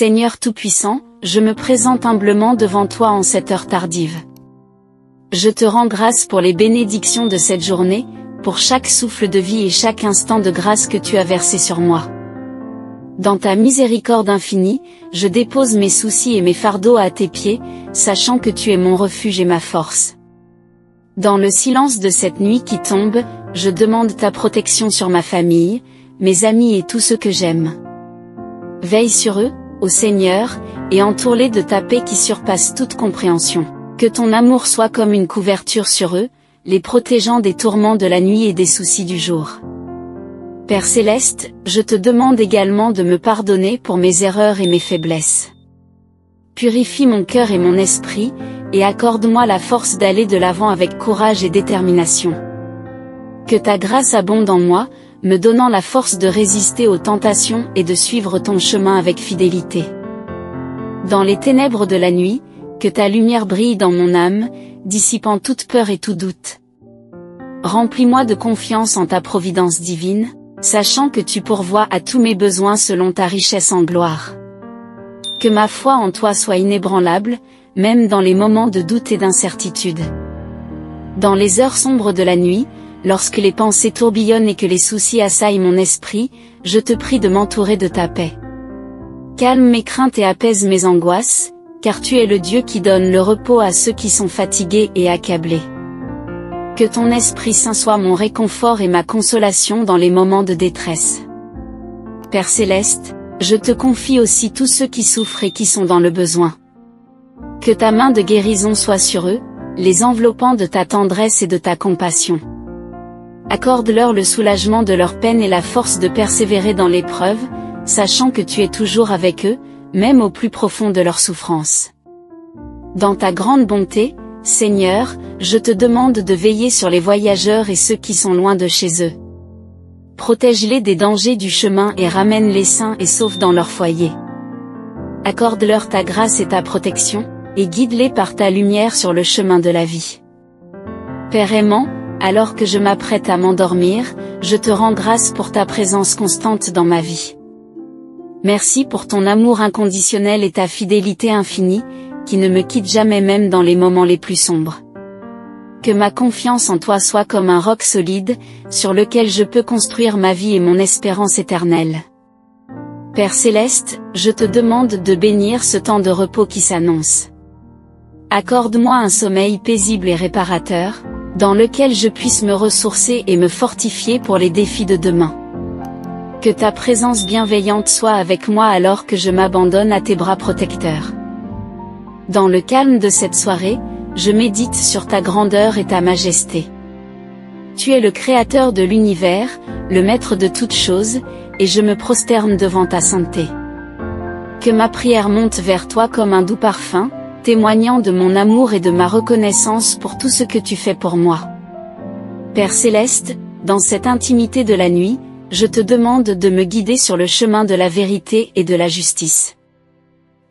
Seigneur Tout-Puissant, je me présente humblement devant toi en cette heure tardive. Je te rends grâce pour les bénédictions de cette journée, pour chaque souffle de vie et chaque instant de grâce que tu as versé sur moi. Dans ta miséricorde infinie, je dépose mes soucis et mes fardeaux à tes pieds, sachant que tu es mon refuge et ma force. Dans le silence de cette nuit qui tombe, je demande ta protection sur ma famille, mes amis et tous ceux que j'aime. Veille sur eux, ô Seigneur, et entoure-les de ta paix qui surpasse toute compréhension. Que ton amour soit comme une couverture sur eux, les protégeant des tourments de la nuit et des soucis du jour. Père Céleste, je te demande également de me pardonner pour mes erreurs et mes faiblesses. Purifie mon cœur et mon esprit, et accorde-moi la force d'aller de l'avant avec courage et détermination. Que ta grâce abonde en moi, me donnant la force de résister aux tentations et de suivre ton chemin avec fidélité. Dans les ténèbres de la nuit, que ta lumière brille dans mon âme, dissipant toute peur et tout doute. Remplis-moi de confiance en ta providence divine, sachant que tu pourvois à tous mes besoins selon ta richesse en gloire. Que ma foi en toi soit inébranlable, même dans les moments de doute et d'incertitude. Dans les heures sombres de la nuit, lorsque les pensées tourbillonnent et que les soucis assaillent mon esprit, je te prie de m'entourer de ta paix. Calme mes craintes et apaise mes angoisses, car tu es le Dieu qui donne le repos à ceux qui sont fatigués et accablés. Que ton Esprit Saint soit mon réconfort et ma consolation dans les moments de détresse. Père Céleste, je te confie aussi tous ceux qui souffrent et qui sont dans le besoin. Que ta main de guérison soit sur eux, les enveloppant de ta tendresse et de ta compassion. Accorde-leur le soulagement de leur peine et la force de persévérer dans l'épreuve, sachant que tu es toujours avec eux, même au plus profond de leur souffrance. Dans ta grande bonté, Seigneur, je te demande de veiller sur les voyageurs et ceux qui sont loin de chez eux. Protège-les des dangers du chemin et ramène-les sains et saufs dans leur foyer. Accorde-leur ta grâce et ta protection, et guide-les par ta lumière sur le chemin de la vie. Père aimant, alors que je m'apprête à m'endormir, je te rends grâce pour ta présence constante dans ma vie. Merci pour ton amour inconditionnel et ta fidélité infinie, qui ne me quitte jamais même dans les moments les plus sombres. Que ma confiance en toi soit comme un roc solide, sur lequel je peux construire ma vie et mon espérance éternelle. Père Céleste, je te demande de bénir ce temps de repos qui s'annonce. Accorde-moi un sommeil paisible et réparateur, dans lequel je puisse me ressourcer et me fortifier pour les défis de demain. Que ta présence bienveillante soit avec moi alors que je m'abandonne à tes bras protecteurs. Dans le calme de cette soirée, je médite sur ta grandeur et ta majesté. Tu es le créateur de l'univers, le maître de toutes choses, et je me prosterne devant ta sainteté. Que ma prière monte vers toi comme un doux parfum, témoignant de mon amour et de ma reconnaissance pour tout ce que tu fais pour moi. Père Céleste, dans cette intimité de la nuit, je te demande de me guider sur le chemin de la vérité et de la justice.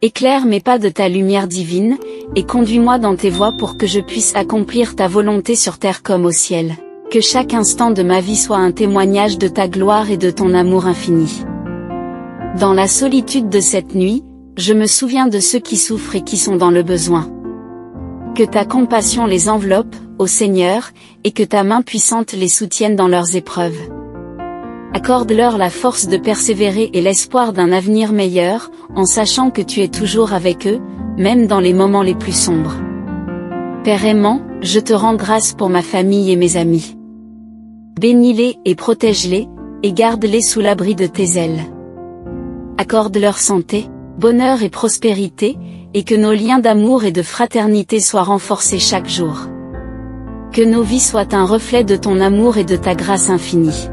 Éclaire mes pas de ta lumière divine, et conduis-moi dans tes voies pour que je puisse accomplir ta volonté sur terre comme au ciel. Que chaque instant de ma vie soit un témoignage de ta gloire et de ton amour infini. Dans la solitude de cette nuit, je me souviens de ceux qui souffrent et qui sont dans le besoin. Que ta compassion les enveloppe, ô Seigneur, et que ta main puissante les soutienne dans leurs épreuves. Accorde-leur la force de persévérer et l'espoir d'un avenir meilleur, en sachant que tu es toujours avec eux, même dans les moments les plus sombres. Père aimant, je te rends grâce pour ma famille et mes amis. Bénis-les et protège-les, et garde-les sous l'abri de tes ailes. Accorde leur santé, bonheur et prospérité, et que nos liens d'amour et de fraternité soient renforcés chaque jour. Que nos vies soient un reflet de ton amour et de ta grâce infinie.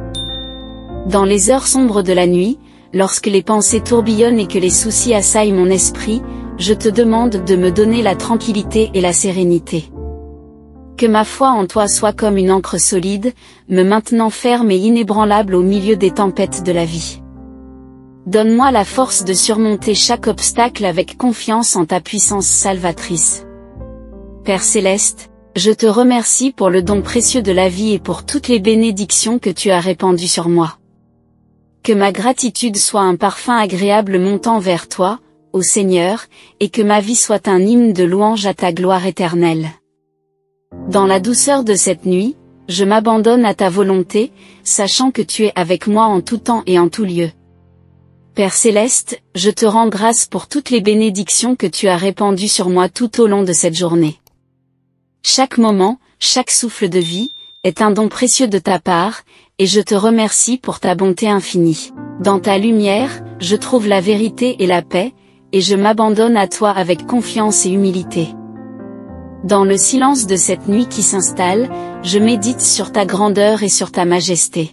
Dans les heures sombres de la nuit, lorsque les pensées tourbillonnent et que les soucis assaillent mon esprit, je te demande de me donner la tranquillité et la sérénité. Que ma foi en toi soit comme une ancre solide, me maintenant ferme et inébranlable au milieu des tempêtes de la vie. Donne-moi la force de surmonter chaque obstacle avec confiance en ta puissance salvatrice. Père Céleste, je te remercie pour le don précieux de la vie et pour toutes les bénédictions que tu as répandues sur moi. Que ma gratitude soit un parfum agréable montant vers toi, ô Seigneur, et que ma vie soit un hymne de louange à ta gloire éternelle. Dans la douceur de cette nuit, je m'abandonne à ta volonté, sachant que tu es avec moi en tout temps et en tout lieu. Père céleste, je te rends grâce pour toutes les bénédictions que tu as répandues sur moi tout au long de cette journée. Chaque moment, chaque souffle de vie, est un don précieux de ta part, et je te remercie pour ta bonté infinie. Dans ta lumière, je trouve la vérité et la paix, et je m'abandonne à toi avec confiance et humilité. Dans le silence de cette nuit qui s'installe, je médite sur ta grandeur et sur ta majesté.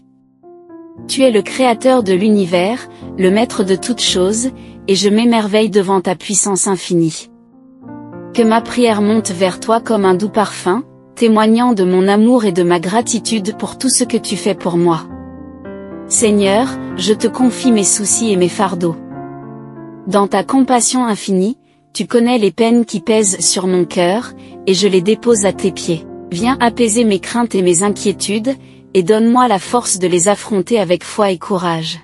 Tu es le créateur de l'univers, le maître de toutes choses, et je m'émerveille devant ta puissance infinie. Que ma prière monte vers toi comme un doux parfum, témoignant de mon amour et de ma gratitude pour tout ce que tu fais pour moi. Seigneur, je te confie mes soucis et mes fardeaux. Dans ta compassion infinie, tu connais les peines qui pèsent sur mon cœur, et je les dépose à tes pieds. Viens apaiser mes craintes et mes inquiétudes, et donne-moi la force de les affronter avec foi et courage.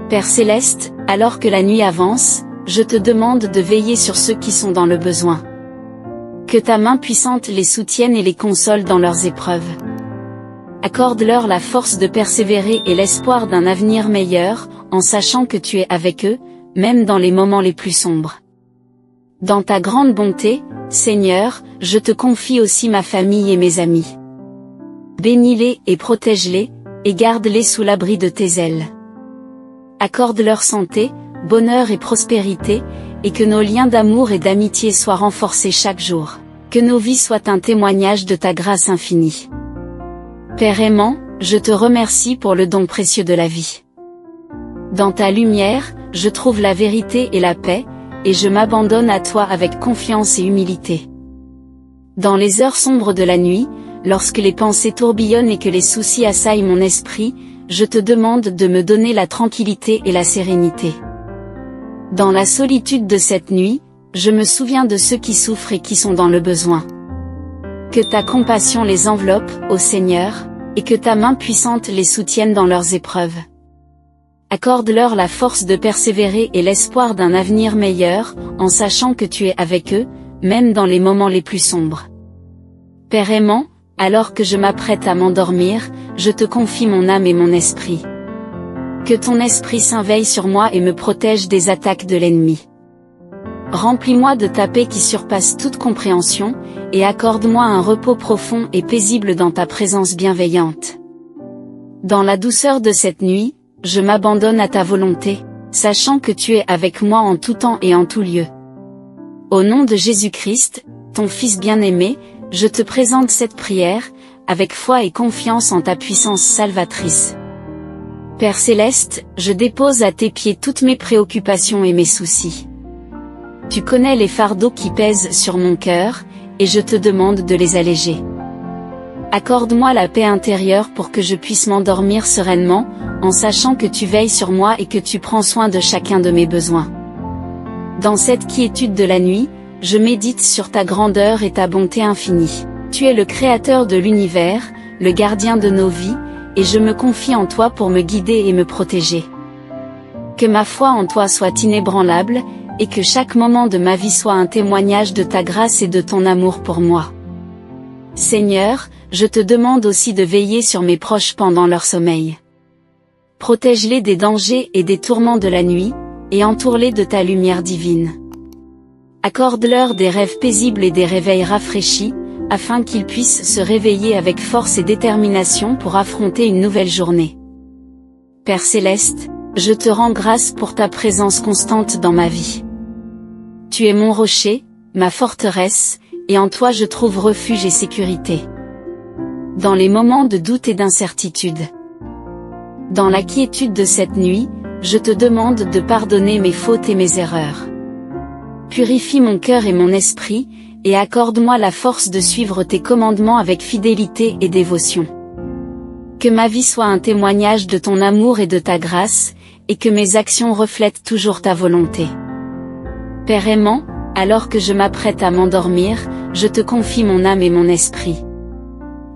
Père céleste, alors que la nuit avance, je te demande de veiller sur ceux qui sont dans le besoin. Que ta main puissante les soutienne et les console dans leurs épreuves. Accorde-leur la force de persévérer et l'espoir d'un avenir meilleur, en sachant que tu es avec eux, même dans les moments les plus sombres. Dans ta grande bonté, Seigneur, je te confie aussi ma famille et mes amis. Bénis-les et protège-les, et garde-les sous l'abri de tes ailes. Accorde leur santé, bonheur et prospérité, et que nos liens d'amour et d'amitié soient renforcés chaque jour. Que nos vies soient un témoignage de ta grâce infinie. Père aimant, je te remercie pour le don précieux de la vie. Dans ta lumière, je trouve la vérité et la paix, et je m'abandonne à toi avec confiance et humilité. Dans les heures sombres de la nuit, lorsque les pensées tourbillonnent et que les soucis assaillent mon esprit, je te demande de me donner la tranquillité et la sérénité. Dans la solitude de cette nuit, je me souviens de ceux qui souffrent et qui sont dans le besoin. Que ta compassion les enveloppe, ô Seigneur, et que ta main puissante les soutienne dans leurs épreuves. Accorde-leur la force de persévérer et l'espoir d'un avenir meilleur, en sachant que tu es avec eux, même dans les moments les plus sombres. Père aimant, alors que je m'apprête à m'endormir, je te confie mon âme et mon esprit. Que ton Esprit Saint veille sur moi et me protège des attaques de l'ennemi. Remplis-moi de ta paix qui surpasse toute compréhension, et accorde-moi un repos profond et paisible dans ta présence bienveillante. Dans la douceur de cette nuit, je m'abandonne à ta volonté, sachant que tu es avec moi en tout temps et en tout lieu. Au nom de Jésus-Christ, ton Fils bien-aimé, je te présente cette prière, avec foi et confiance en ta puissance salvatrice. Père céleste, je dépose à tes pieds toutes mes préoccupations et mes soucis. Tu connais les fardeaux qui pèsent sur mon cœur, et je te demande de les alléger. Accorde-moi la paix intérieure pour que je puisse m'endormir sereinement, en sachant que tu veilles sur moi et que tu prends soin de chacun de mes besoins. Dans cette quiétude de la nuit, je médite sur ta grandeur et ta bonté infinie. Tu es le créateur de l'univers, le gardien de nos vies, et je me confie en toi pour me guider et me protéger. Que ma foi en toi soit inébranlable, et que chaque moment de ma vie soit un témoignage de ta grâce et de ton amour pour moi. Seigneur, je te demande aussi de veiller sur mes proches pendant leur sommeil. Protège-les des dangers et des tourments de la nuit, et entoure-les de ta lumière divine. Accorde-leur des rêves paisibles et des réveils rafraîchis, afin qu'ils puissent se réveiller avec force et détermination pour affronter une nouvelle journée. Père céleste, je te rends grâce pour ta présence constante dans ma vie. Tu es mon rocher, ma forteresse, et en toi je trouve refuge et sécurité. Dans les moments de doute et d'incertitude. Dans la quiétude de cette nuit, je te demande de pardonner mes fautes et mes erreurs. Purifie mon cœur et mon esprit, et accorde-moi la force de suivre tes commandements avec fidélité et dévotion. Que ma vie soit un témoignage de ton amour et de ta grâce, et que mes actions reflètent toujours ta volonté. Père aimant, alors que je m'apprête à m'endormir, je te confie mon âme et mon esprit.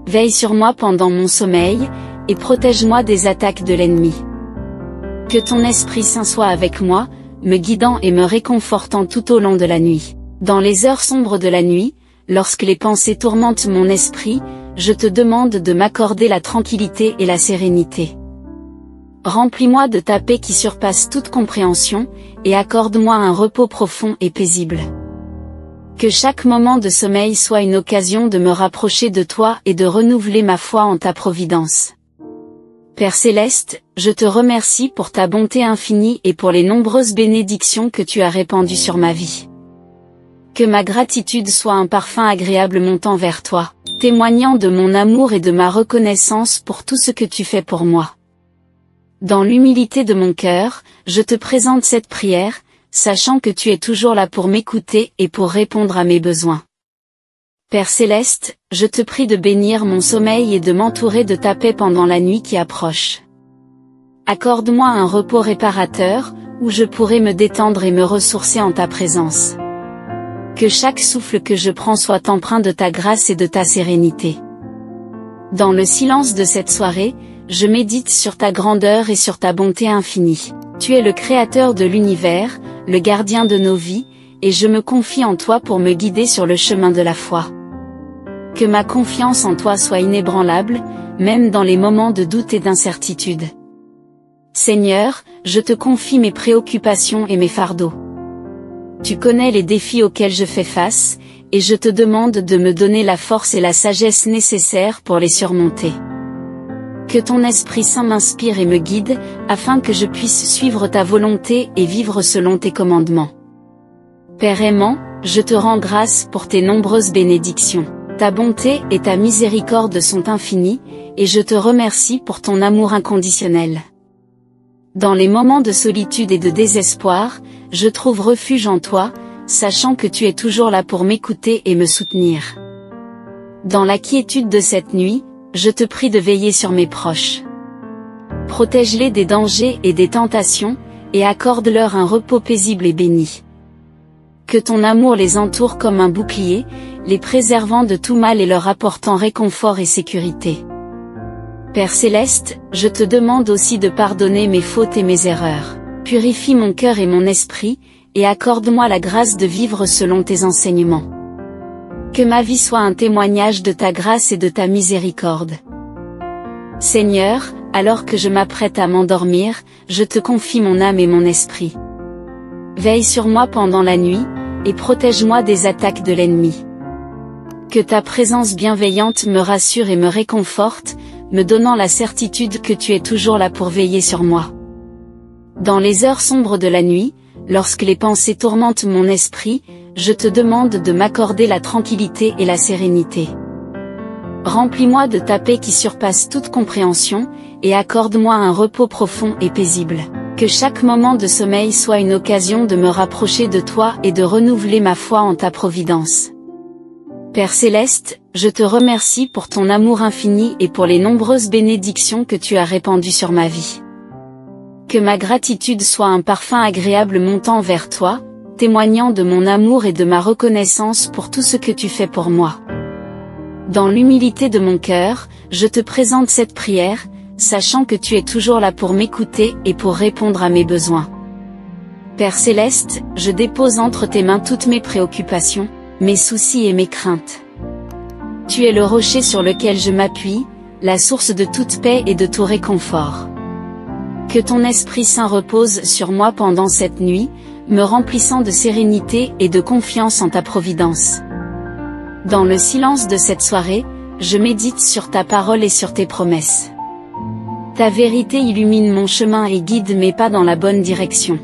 Veille sur moi pendant mon sommeil, et protège-moi des attaques de l'ennemi. Que ton Esprit Saint soit avec moi, me guidant et me réconfortant tout au long de la nuit. Dans les heures sombres de la nuit, lorsque les pensées tourmentent mon esprit, je te demande de m'accorder la tranquillité et la sérénité. Remplis-moi de ta paix qui surpasse toute compréhension, et accorde-moi un repos profond et paisible. Que chaque moment de sommeil soit une occasion de me rapprocher de toi et de renouveler ma foi en ta providence. Père Céleste, je te remercie pour ta bonté infinie et pour les nombreuses bénédictions que tu as répandues sur ma vie. Que ma gratitude soit un parfum agréable montant vers toi, témoignant de mon amour et de ma reconnaissance pour tout ce que tu fais pour moi. Dans l'humilité de mon cœur, je te présente cette prière, sachant que tu es toujours là pour m'écouter et pour répondre à mes besoins. Père Céleste, je te prie de bénir mon sommeil et de m'entourer de ta paix pendant la nuit qui approche. Accorde-moi un repos réparateur, où je pourrai me détendre et me ressourcer en ta présence. Que chaque souffle que je prends soit empreint de ta grâce et de ta sérénité. Dans le silence de cette soirée, je médite sur ta grandeur et sur ta bonté infinie. Tu es le créateur de l'univers, le gardien de nos vies, et je me confie en toi pour me guider sur le chemin de la foi. Que ma confiance en toi soit inébranlable, même dans les moments de doute et d'incertitude. Seigneur, je te confie mes préoccupations et mes fardeaux. Tu connais les défis auxquels je fais face, et je te demande de me donner la force et la sagesse nécessaires pour les surmonter. Que ton Esprit Saint m'inspire et me guide, afin que je puisse suivre ta volonté et vivre selon tes commandements. Père aimant, je te rends grâce pour tes nombreuses bénédictions. Ta bonté et ta miséricorde sont infinies, et je te remercie pour ton amour inconditionnel. Dans les moments de solitude et de désespoir, je trouve refuge en toi, sachant que tu es toujours là pour m'écouter et me soutenir. Dans la quiétude de cette nuit, je te prie de veiller sur mes proches. Protège-les des dangers et des tentations, et accorde-leur un repos paisible et béni. Que ton amour les entoure comme un bouclier, les préservant de tout mal et leur apportant réconfort et sécurité. Père Céleste, je te demande aussi de pardonner mes fautes et mes erreurs. Purifie mon cœur et mon esprit, et accorde-moi la grâce de vivre selon tes enseignements. Que ma vie soit un témoignage de ta grâce et de ta miséricorde. Seigneur, alors que je m'apprête à m'endormir, je te confie mon âme et mon esprit. Veille sur moi pendant la nuit, et protège-moi des attaques de l'ennemi. Que ta présence bienveillante me rassure et me réconforte, me donnant la certitude que tu es toujours là pour veiller sur moi. Dans les heures sombres de la nuit, lorsque les pensées tourmentent mon esprit, je te demande de m'accorder la tranquillité et la sérénité. Remplis-moi de ta paix qui surpasse toute compréhension, et accorde-moi un repos profond et paisible. Que chaque moment de sommeil soit une occasion de me rapprocher de toi et de renouveler ma foi en ta providence. Père Céleste, je te remercie pour ton amour infini et pour les nombreuses bénédictions que tu as répandues sur ma vie. Que ma gratitude soit un parfum agréable montant vers toi, témoignant de mon amour et de ma reconnaissance pour tout ce que tu fais pour moi. Dans l'humilité de mon cœur, je te présente cette prière, sachant que tu es toujours là pour m'écouter et pour répondre à mes besoins. Père Céleste, je dépose entre tes mains toutes mes préoccupations, mes soucis et mes craintes. Tu es le rocher sur lequel je m'appuie, la source de toute paix et de tout réconfort. Que ton Esprit Saint repose sur moi pendant cette nuit, me remplissant de sérénité et de confiance en ta providence. Dans le silence de cette soirée, je médite sur ta parole et sur tes promesses. Ta vérité illumine mon chemin et guide mes pas dans la bonne direction.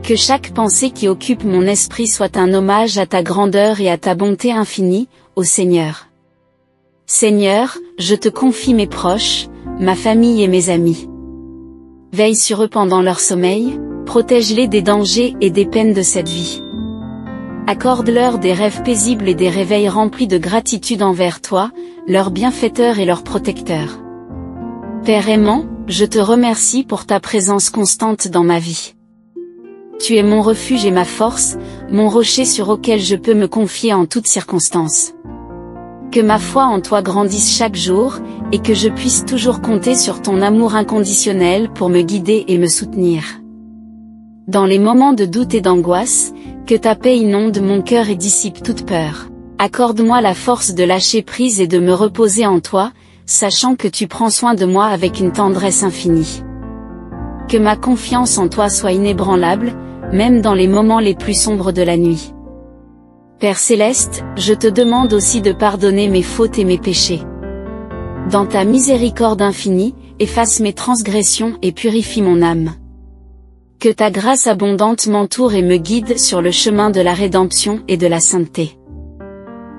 Que chaque pensée qui occupe mon esprit soit un hommage à ta grandeur et à ta bonté infinie, ô Seigneur. Seigneur, je te confie mes proches, ma famille et mes amis. Veille sur eux pendant leur sommeil, protège-les des dangers et des peines de cette vie. Accorde-leur des rêves paisibles et des réveils remplis de gratitude envers toi, leur bienfaiteur et leur protecteur. Père aimant, je te remercie pour ta présence constante dans ma vie. Tu es mon refuge et ma force, mon rocher sur auquel je peux me confier en toutes circonstances. Que ma foi en toi grandisse chaque jour, et que je puisse toujours compter sur ton amour inconditionnel pour me guider et me soutenir. Dans les moments de doute et d'angoisse, que ta paix inonde mon cœur et dissipe toute peur. Accorde-moi la force de lâcher prise et de me reposer en toi, sachant que tu prends soin de moi avec une tendresse infinie. Que ma confiance en toi soit inébranlable, même dans les moments les plus sombres de la nuit. Père céleste, je te demande aussi de pardonner mes fautes et mes péchés. Dans ta miséricorde infinie, efface mes transgressions et purifie mon âme. Que ta grâce abondante m'entoure et me guide sur le chemin de la rédemption et de la sainteté.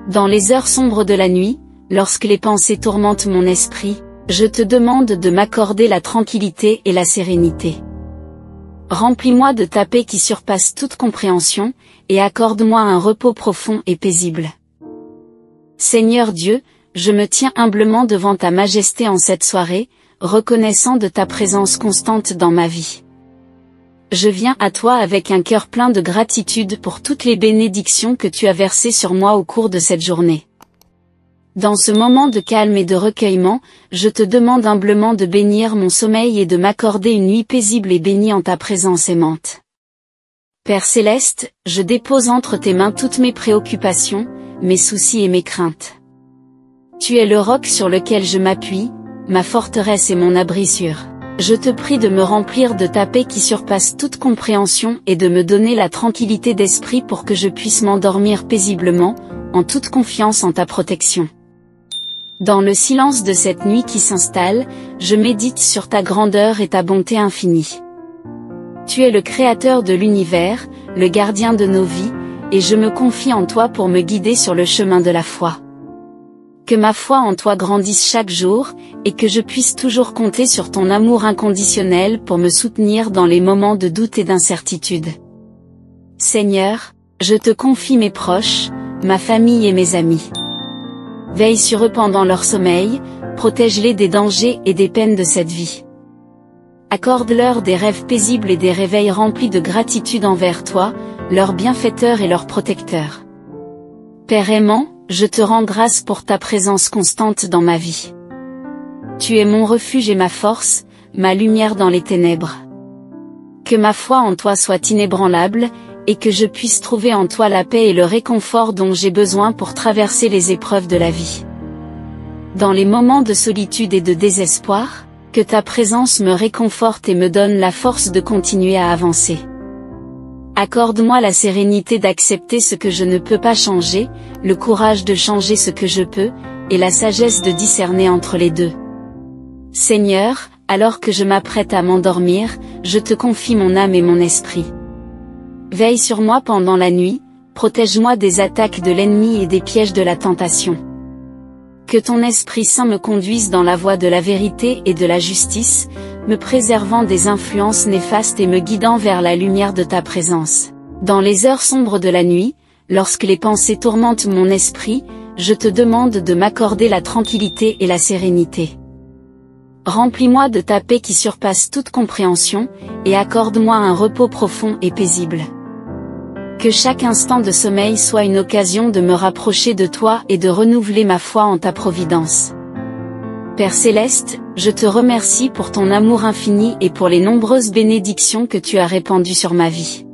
Dans les heures sombres de la nuit, lorsque les pensées tourmentent mon esprit, je te demande de m'accorder la tranquillité et la sérénité. Remplis-moi de ta paix qui surpasse toute compréhension, et accorde-moi un repos profond et paisible. Seigneur Dieu, je me tiens humblement devant ta majesté en cette soirée, reconnaissant de ta présence constante dans ma vie. Je viens à toi avec un cœur plein de gratitude pour toutes les bénédictions que tu as versées sur moi au cours de cette journée. Dans ce moment de calme et de recueillement, je te demande humblement de bénir mon sommeil et de m'accorder une nuit paisible et bénie en ta présence aimante. Père céleste, je dépose entre tes mains toutes mes préoccupations, mes soucis et mes craintes. Tu es le roc sur lequel je m'appuie, ma forteresse et mon abri sûr. Je te prie de me remplir de ta paix qui surpasse toute compréhension et de me donner la tranquillité d'esprit pour que je puisse m'endormir paisiblement, en toute confiance en ta protection. Dans le silence de cette nuit qui s'installe, je médite sur ta grandeur et ta bonté infinie. Tu es le créateur de l'univers, le gardien de nos vies, et je me confie en toi pour me guider sur le chemin de la foi. Que ma foi en toi grandisse chaque jour, et que je puisse toujours compter sur ton amour inconditionnel pour me soutenir dans les moments de doute et d'incertitude. Seigneur, je te confie mes proches, ma famille et mes amis. Veille sur eux pendant leur sommeil, protège-les des dangers et des peines de cette vie. Accorde-leur des rêves paisibles et des réveils remplis de gratitude envers toi, leur bienfaiteur et leur protecteur. Père aimant, je te rends grâce pour ta présence constante dans ma vie. Tu es mon refuge et ma force, ma lumière dans les ténèbres. Que ma foi en toi soit inébranlable, et que je puisse trouver en toi la paix et le réconfort dont j'ai besoin pour traverser les épreuves de la vie. Dans les moments de solitude et de désespoir, que ta présence me réconforte et me donne la force de continuer à avancer. Accorde-moi la sérénité d'accepter ce que je ne peux pas changer, le courage de changer ce que je peux, et la sagesse de discerner entre les deux. Seigneur, alors que je m'apprête à m'endormir, je te confie mon âme et mon esprit. Veille sur moi pendant la nuit, protège-moi des attaques de l'ennemi et des pièges de la tentation. Que ton Esprit Saint me conduise dans la voie de la vérité et de la justice, me préservant des influences néfastes et me guidant vers la lumière de ta présence. Dans les heures sombres de la nuit, lorsque les pensées tourmentent mon esprit, je te demande de m'accorder la tranquillité et la sérénité. Remplis-moi de ta paix qui surpasse toute compréhension, et accorde-moi un repos profond et paisible. Que chaque instant de sommeil soit une occasion de me rapprocher de toi et de renouveler ma foi en ta providence. Père céleste, je te remercie pour ton amour infini et pour les nombreuses bénédictions que tu as répandues sur ma vie.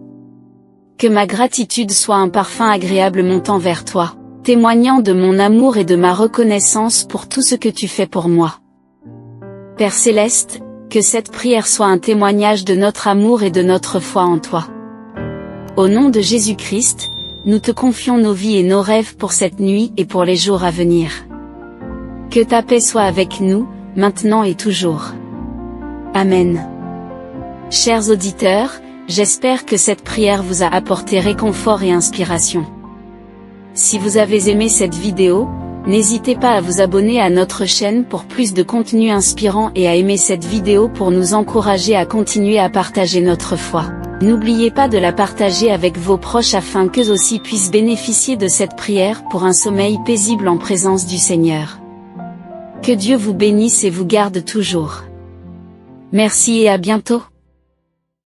Que ma gratitude soit un parfum agréable montant vers toi, témoignant de mon amour et de ma reconnaissance pour tout ce que tu fais pour moi. Père céleste, que cette prière soit un témoignage de notre amour et de notre foi en toi. Au nom de Jésus-Christ, nous te confions nos vies et nos rêves pour cette nuit et pour les jours à venir. Que ta paix soit avec nous, maintenant et toujours. Amen. Chers auditeurs, j'espère que cette prière vous a apporté réconfort et inspiration. Si vous avez aimé cette vidéo, n'hésitez pas à vous abonner à notre chaîne pour plus de contenu inspirant et à aimer cette vidéo pour nous encourager à continuer à partager notre foi. N'oubliez pas de la partager avec vos proches afin qu'eux aussi puissent bénéficier de cette prière pour un sommeil paisible en présence du Seigneur. Que Dieu vous bénisse et vous garde toujours. Merci et à bientôt.